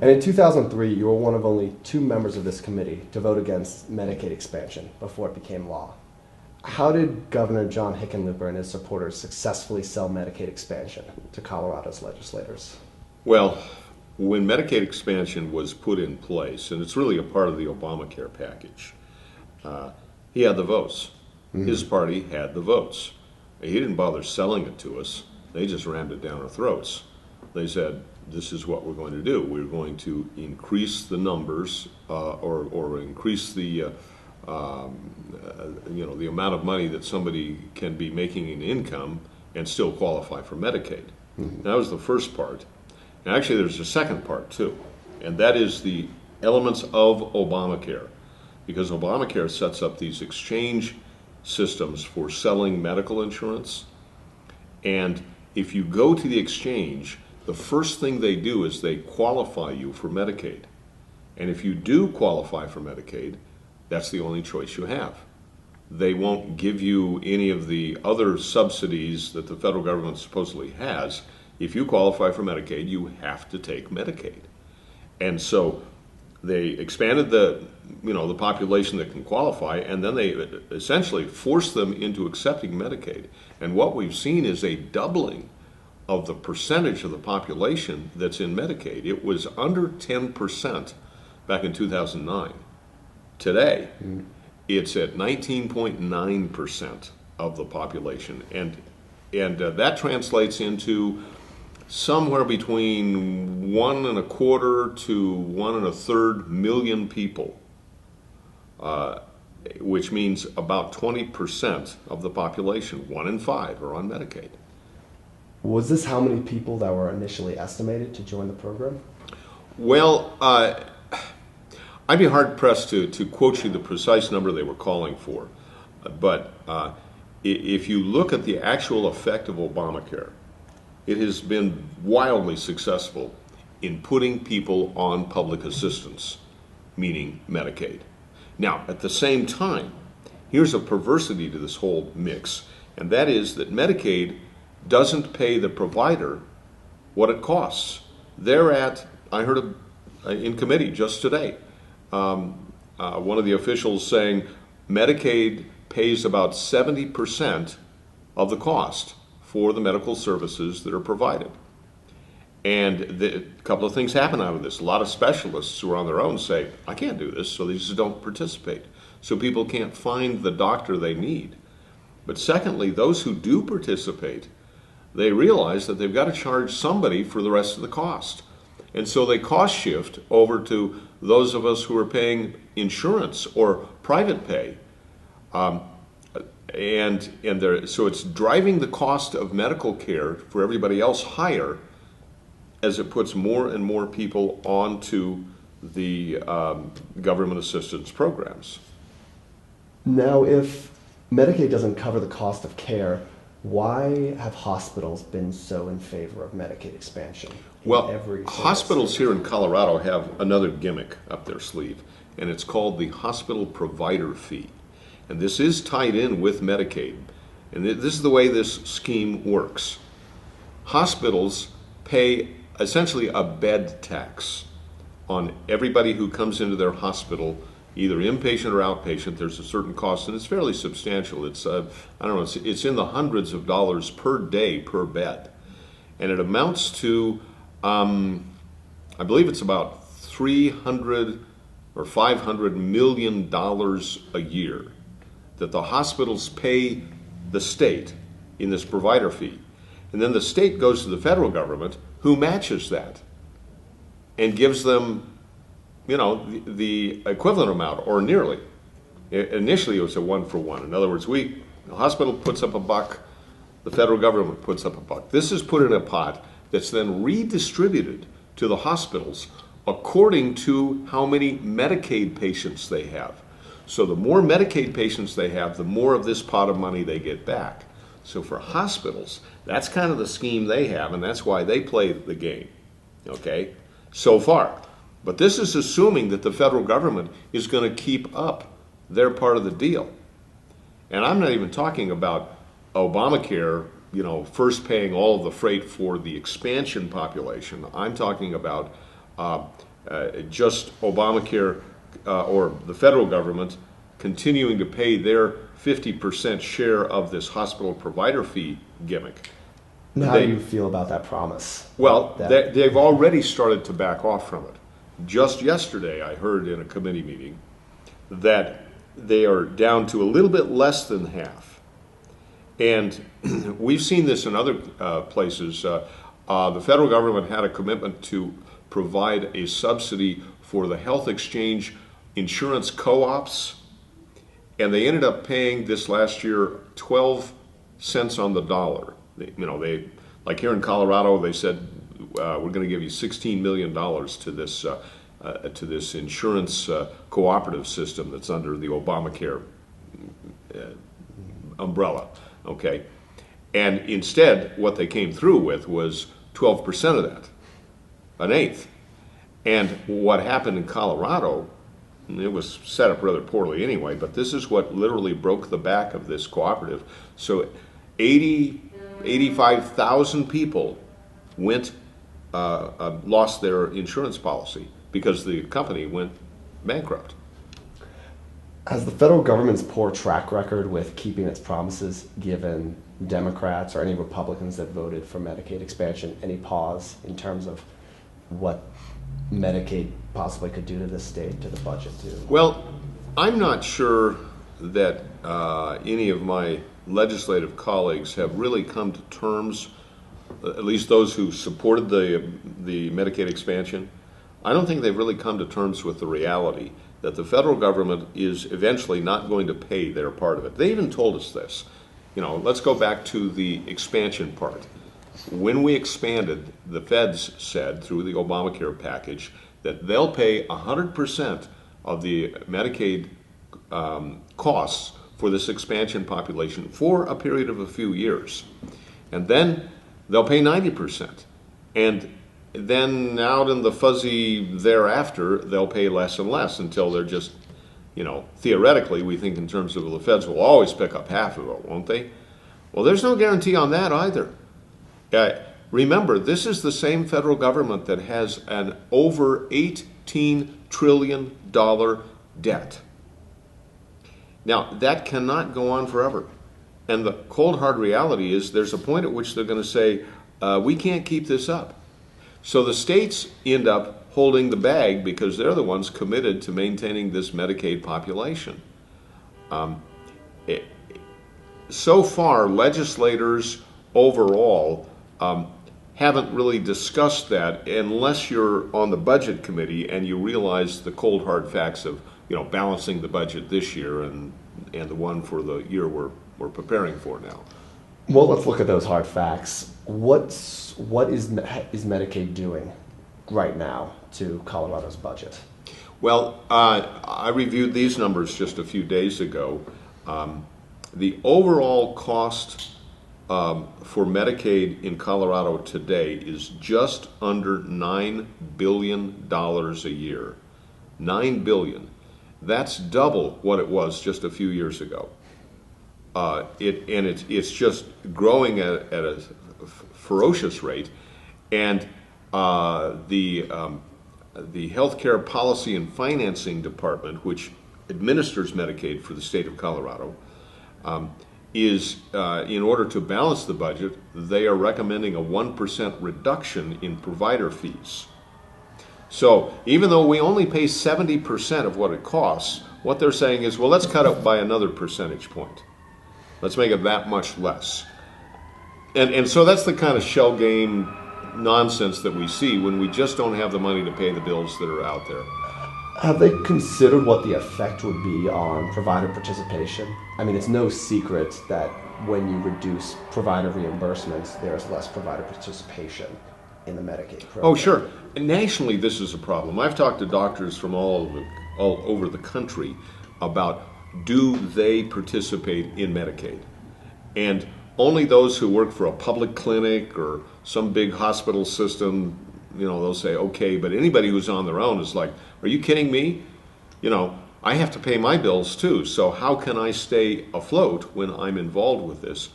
And in 2003, you were one of only 2 members of this committee to vote against Medicaid expansion before it became law. How did Governor John Hickenlooper and his supporters successfully sell Medicaid expansion to Colorado's legislators? Well, when Medicaid expansion was put in place, and it's really a part of the Obamacare package, he had the votes. Mm-hmm. His party had the votes. He didn't bother selling it to us. They just rammed it down our throats. They said, this is what we're going to do. We're going to increase the numbers or increase the the amount of money that somebody can be making in income and still qualify for Medicaid. Mm-hmm. That was the first part. And actually, there's a second part too, and that is the elements of Obamacare, because Obamacare sets up these exchange systems for selling medical insurance. And if you go to the exchange, the first thing they do is they qualify you for Medicaid. And if you do qualify for Medicaid, that's the only choice you have. They won't give you any of the other subsidies that the federal government supposedly has. If you qualify for Medicaid, you have to take Medicaid. And so they expanded the population that can qualify, and then they essentially forced them into accepting Medicaid. And what we've seen is a doubling of the percentage of the population that's in Medicaid. It was under 10% back in 2009. Today, it's at 19.9% of the population, and that translates into somewhere between 1.25 to 1.33 million people, which means about 20% of the population, 1 in 5, are on Medicaid. Was this how many people that were initially estimated to join the program? Well, I'd be hard-pressed to quote you the precise number they were calling for, but if you look at the actual effect of Obamacare, it has been wildly successful in putting people on public assistance, meaning Medicaid. Now, at the same time, here's a perversity to this whole mix, and that is that Medicaid doesn't pay the provider what it costs. They're at, I heard in committee just today, one of the officials saying Medicaid pays about 70% of the cost for the medical services that are provided. And a couple of things happen out of this. A lot of specialists who are on their own say, I can't do this, so they just don't participate. So people can't find the doctor they need. But secondly, those who do participate, they realize that they've got to charge somebody for the rest of the cost. And so they cost shift over to those of us who are paying insurance or private pay. So it's driving the cost of medical care for everybody else higher as it puts more and more people onto the government assistance programs. Now, if Medicaid doesn't cover the cost of care, why have hospitals been so in favor of Medicaid expansion? Well, hospitals here in Colorado have another gimmick up their sleeve, and it's called the hospital provider fee. And this is tied in with Medicaid. And this is the way this scheme works. Hospitals pay essentially a bed tax on everybody who comes into their hospital, either inpatient or outpatient. There's a certain cost, and it's fairly substantial. It's it's in the hundreds of dollars per day per bed. And it amounts to, I believe it's about $300 or $500 million a year that the hospitals pay the state in this provider fee. And then the state goes to the federal government, who matches that and gives them, the equivalent amount or nearly. Initially, it was a 1-for-1. In other words, the hospital puts up $1, the federal government puts up $1. This is put in a pot that's then redistributed to the hospitals according to how many Medicaid patients they have. So the more Medicaid patients they have, the more of this pot of money they get back. So for hospitals, that's kind of the scheme they have, and that's why they play the game, okay, so far. But this is assuming that the federal government is going to keep up their part of the deal. And I'm not even talking about Obamacare, first paying all of the freight for the expansion population. I'm talking about just Obamacare or the federal government continuing to pay their 50% share of this hospital provider fee gimmick. And how do you feel about that promise? Well, they've already started to back off from it. Just yesterday, I heard in a committee meeting that they are down to a little bit less than half. And we've seen this in other places. The federal government had a commitment to provide a subsidy for the health exchange insurance co-ops, and they ended up paying this last year 12 cents on the dollar. They like here in Colorado, they said we're going to give you $16 million to this insurance cooperative system that's under the Obamacare umbrella. Okay, and instead, what they came through with was 12% of that, an eighth. And what happened in Colorado, it was set up rather poorly anyway, but this is what literally broke the back of this cooperative. So 85,000 people lost their insurance policy because the company went bankrupt. Has the federal government's poor track record with keeping its promises given Democrats or any Republicans that voted for Medicaid expansion any pause in terms of what Medicaid possibly could do to the state, to the budget too? Well, I'm not sure that any of my legislative colleagues have really come to terms, at least those who supported the Medicaid expansion. I don't think they've really come to terms with the reality that the federal government is eventually not going to pay their part of it. They even told us this. Let's go back to the expansion part. When we expanded, the feds said through the Obamacare package that they'll pay 100% of the Medicaid costs for this expansion population for a period of a few years. And then they'll pay 90%. And then out in the fuzzy thereafter, they'll pay less and less until they're just, theoretically, we think in terms of the feds will always pick up half of it, won't they? Well, there's no guarantee on that either. Remember, this is the same federal government that has an over $18 trillion debt. Now, that cannot go on forever. And the cold, hard reality is there's a point at which they're going to say, we can't keep this up. So the states end up holding the bag because they're the ones committed to maintaining this Medicaid population. So far, legislators overall haven't really discussed that unless you're on the budget committee and you realize the cold, hard facts of balancing the budget this year and the one for the year we're preparing for now. Well, let's look at those hard facts. What is Medicaid doing right now to Colorado's budget? Well, I reviewed these numbers just a few days ago. The overall cost for Medicaid in Colorado today is just under $9 billion a year. $9 billion. That's double what it was just a few years ago. It's just growing at a ferocious rate, and the Healthcare Policy and Financing Department, which administers Medicaid for the state of Colorado, is in order to balance the budget, they are recommending a 1% reduction in provider fees. So even though we only pay 70% of what it costs, what they're saying is, well, let's cut it by another percentage point. Let's make it that much less. And so that's the kind of shell game nonsense that we see when we just don't have the money to pay the bills that are out there. Have they considered what the effect would be on provider participation? I mean, it's no secret that when you reduce provider reimbursements, there's less provider participation in the Medicaid program. Oh, sure. And nationally, this is a problem. I've talked to doctors from all over the country about do they participate in Medicaid? And only those who work for a public clinic or some big hospital system, they'll say, okay, but anybody who's on their own is like, are you kidding me? I have to pay my bills too, so how can I stay afloat when I'm involved with this?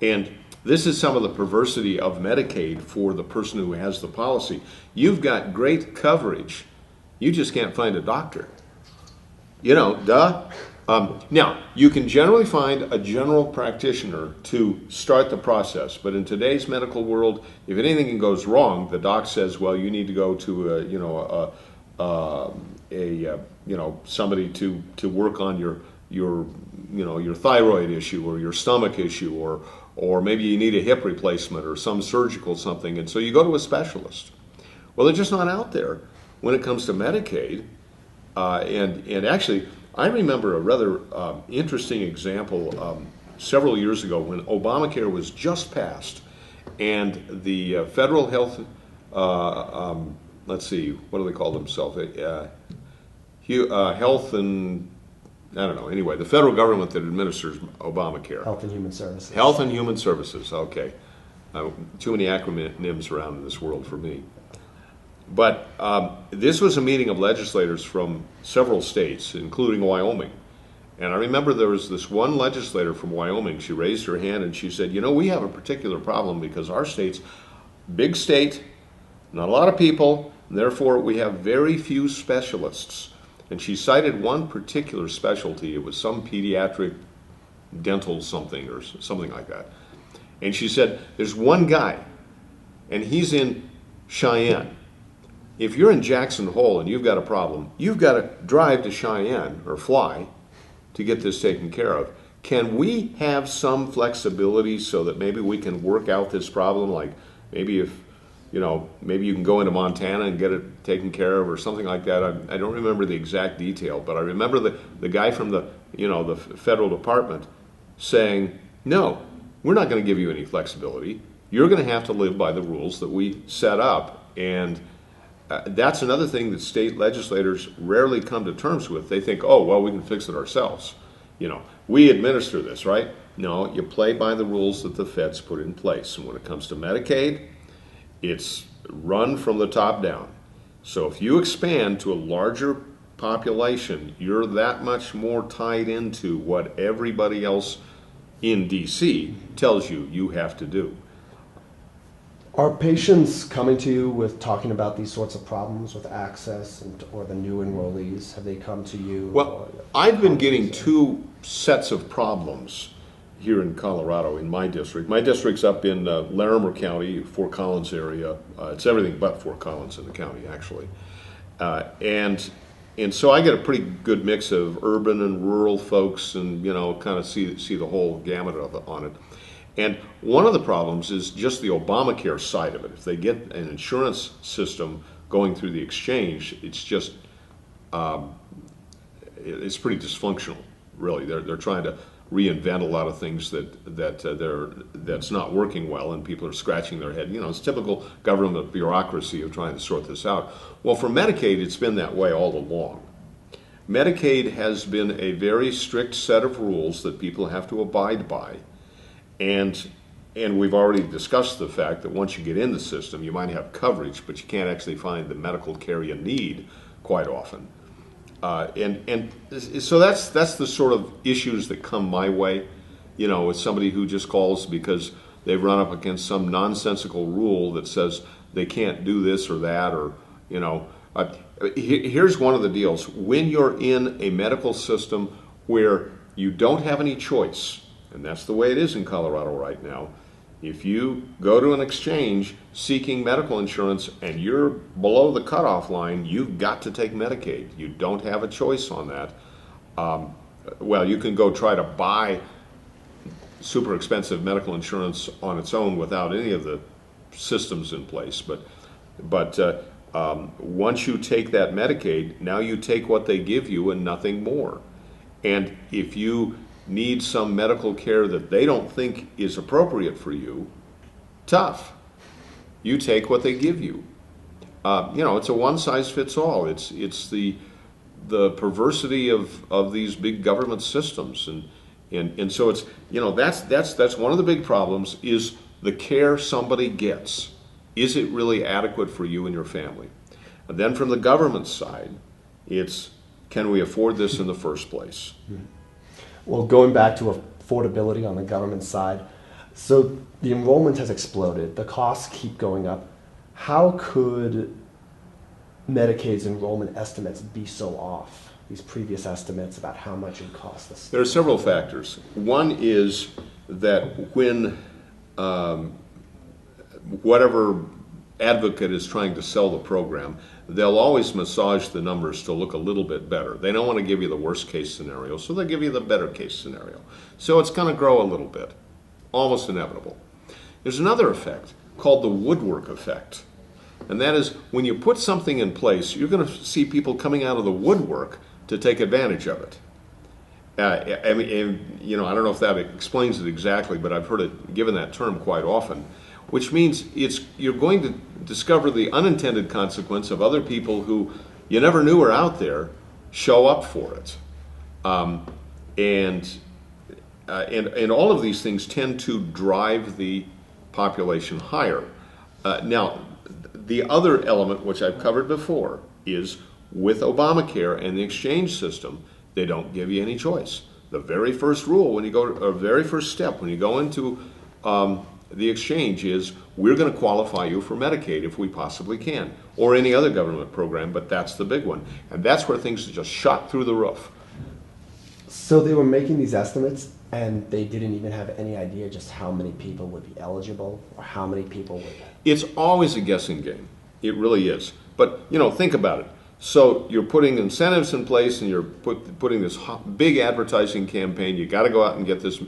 And this is some of the perversity of Medicaid for the person who has the policy. You've got great coverage you just can't find a doctor. You know, duh. Now, you can generally find a general practitioner to start the process, but in today's medical world, if anything goes wrong, the doc says, well, you need to go to somebody to work on your thyroid issue or your stomach issue, or maybe you need a hip replacement or some surgical something, and so you go to a specialist. Well, they're just not out there when it comes to Medicaid, and actually, I remember a rather interesting example several years ago when Obamacare was just passed, and the federal health, let's see, what do they call themselves? Health and, I don't know, anyway, the federal government that administers Obamacare. Health and Human Services. Health and Human Services, okay. Too many acronyms around in this world for me. But this was a meeting of legislators from several states, including Wyoming. And I remember there was this one legislator from Wyoming. She raised her hand and she said, you know, we have a particular problem because our state's big state, not a lot of people, and therefore we have very few specialists. And she cited one particular specialty. It was some pediatric dental something or something like that. And she said, there's one guy, and he's in Cheyenne. If you're in Jackson Hole and you've got a problem, you've got to drive to Cheyenne or fly to get this taken care of. Can we have some flexibility so that maybe we can work out this problem? Like maybe if, maybe you can go into Montana and get it taken care of or something like that. I don't remember the exact detail, but I remember the guy from the federal department saying, no, we're not going to give you any flexibility. You're going to have to live by the rules that we set up. And that's another thing that state legislators rarely come to terms with. They think, oh, well, we can fix it ourselves. We administer this, right? No, you play by the rules that the feds put in place. And when it comes to Medicaid, it's run from the top down. So if you expand to a larger population, you're that much more tied into what everybody else in D.C. tells you you have to do. Are patients coming to you with talking about these sorts of problems with access or the new enrollees? Have they come to you? Well, I've been getting two sets of problems here in Colorado in my district. My district's up in Larimer County, Fort Collins area. It's everything but Fort Collins in the county, actually. And so I get a pretty good mix of urban and rural folks, and kind of see the whole gamut on it. And one of the problems is just the Obamacare side of it. If they get an insurance system going through the exchange, it's just it's pretty dysfunctional, really. They're trying to reinvent a lot of things that's not working well, and people are scratching their head. It's typical government bureaucracy of trying to sort this out. Well, for Medicaid, it's been that way all along. Medicaid has been a very strict set of rules that people have to abide by. And we've already discussed the fact that once you get in the system, you might have coverage, but you can't actually find the medical care you need quite often. And so that's the sort of issues that come my way. With somebody who just calls because they've run up against some nonsensical rule that says they can't do this or that, or here's one of the deals. When you're in a medical system where you don't have any choice, and that's the way it is in Colorado right now. If you go to an exchange seeking medical insurance and you're below the cutoff line, you've got to take Medicaid. You don't have a choice on that. Well, you can go try to buy super expensive medical insurance on its own without any of the systems in place. But once you take that Medicaid, now you take what they give you and nothing more. And if you need some medical care that they don't think is appropriate for you, tough. You take what they give you. It's a one-size-fits-all. It's the perversity of these big government systems, and so it's that's one of the big problems is the care somebody gets. Is it really adequate for you and your family? And then from the government side, it's can we afford this in the first place? Mm-hmm. Well, going back to affordability on the government side, so the enrollment has exploded. The costs keep going up. How could Medicaid's enrollment estimates be so off? These previous estimates about how much it costs the state? There are several factors. One is that when whatever advocate is trying to sell the program, they'll always massage the numbers to look a little bit better. They don't want to give you the worst case scenario, so they'll give you the better case scenario. So it's going to grow a little bit, almost inevitable. There's another effect called the woodwork effect. And that is when you put something in place, you're going to see people coming out of the woodwork to take advantage of it. I mean, you know, I don't know if that explains it exactly, but I've heard it given that term quite often, which means you're going to discover the unintended consequence of other people who you never knew were out there show up for it. And all of these things tend to drive the population higher. Now, the other element, which I've covered before, is with Obamacare and the exchange system, they don't give you any choice. The very first rule when you go, or very first step when you go into the exchange is, we're going to qualify you for Medicaid if we possibly can, or any other government program, but that's the big one. And that's where things just shot through the roof. So they were making these estimates, and they didn't even have any idea just how many people would be eligible, or how many people would... It's always a guessing game. It really is. But, you know, think about it. So you're putting incentives in place, and you're putting this big advertising campaign. You got to go out and get this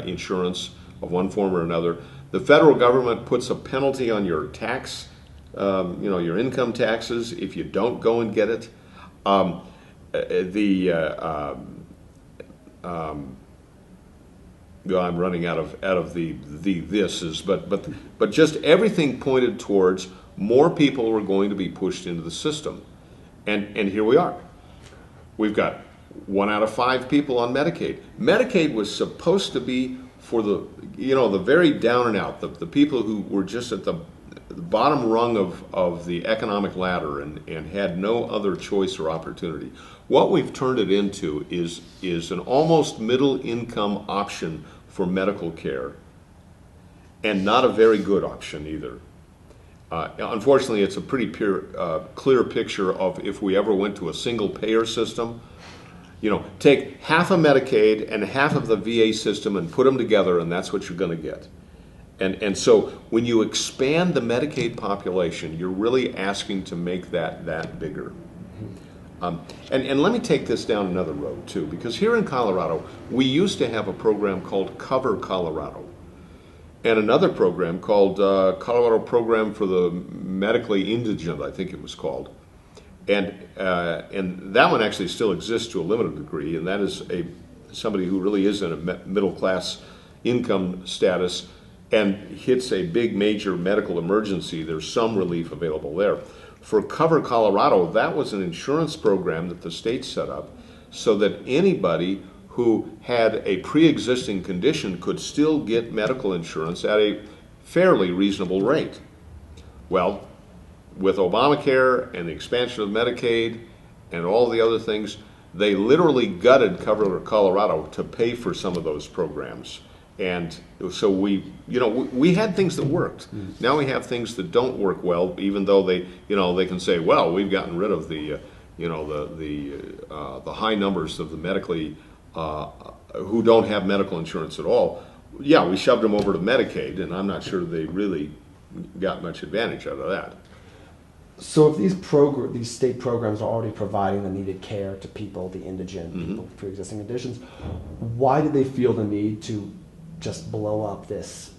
insurance of one form or another. The federal government puts a penalty on your tax, you know, your income taxes if you don't go and get it. I'm running out of the thises, but just everything pointed towards more people were going to be pushed into the system, and here we are. We've got 1 out of 5 people on Medicaid. Medicaid was supposed to be for the very down and out, the people who were just at the bottom rung of the economic ladder and had no other choice or opportunity. What we've turned it into is an almost middle income option for medical care, and not a very good option either. Unfortunately, it's a pretty clear picture of if we ever went to a single payer system. You know, take half of Medicaid and half of the VA system and put them together, and that's what you're going to get. And so when you expand the Medicaid population, you're really asking to make that bigger. And let me take this down another road too, because here in Colorado, we used to have a program called Cover Colorado, and another program called Colorado Program for the Medically Indigent, I think it was called. And that one actually still exists to a limited degree, and that is somebody who really is in a middle class income status and hits a big major medical emergency. There's some relief available there. For Cover Colorado, that was an insurance program that the state set up so that anybody who had a pre-existing condition could still get medical insurance at a fairly reasonable rate. Well, with Obamacare and the expansion of Medicaid and all the other things, they literally gutted Cover Colorado to pay for some of those programs. And so we had things that worked. Now we have things that don't work well, even though they can say, well, we've gotten rid of the high numbers of the medically who don't have medical insurance at all. Yeah, we shoved them over to Medicaid, and I'm not sure they really got much advantage out of that. So if these state programs are already providing the needed care to people, the indigent, people with pre-existing conditions, why did they feel the need to just blow up this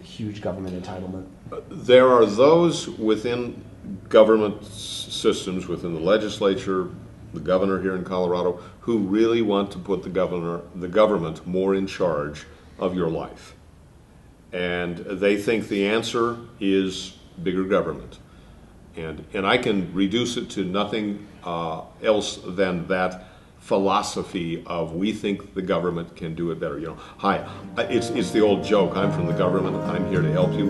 huge government entitlement? There are those within government systems, within the legislature, the governor here in Colorado, who really want to put the government more in charge of your life. And they think the answer is bigger government. And I can reduce it to nothing else than that philosophy of we think the government can do it better. Hi, it's the old joke. I'm from the government. I'm here to help you.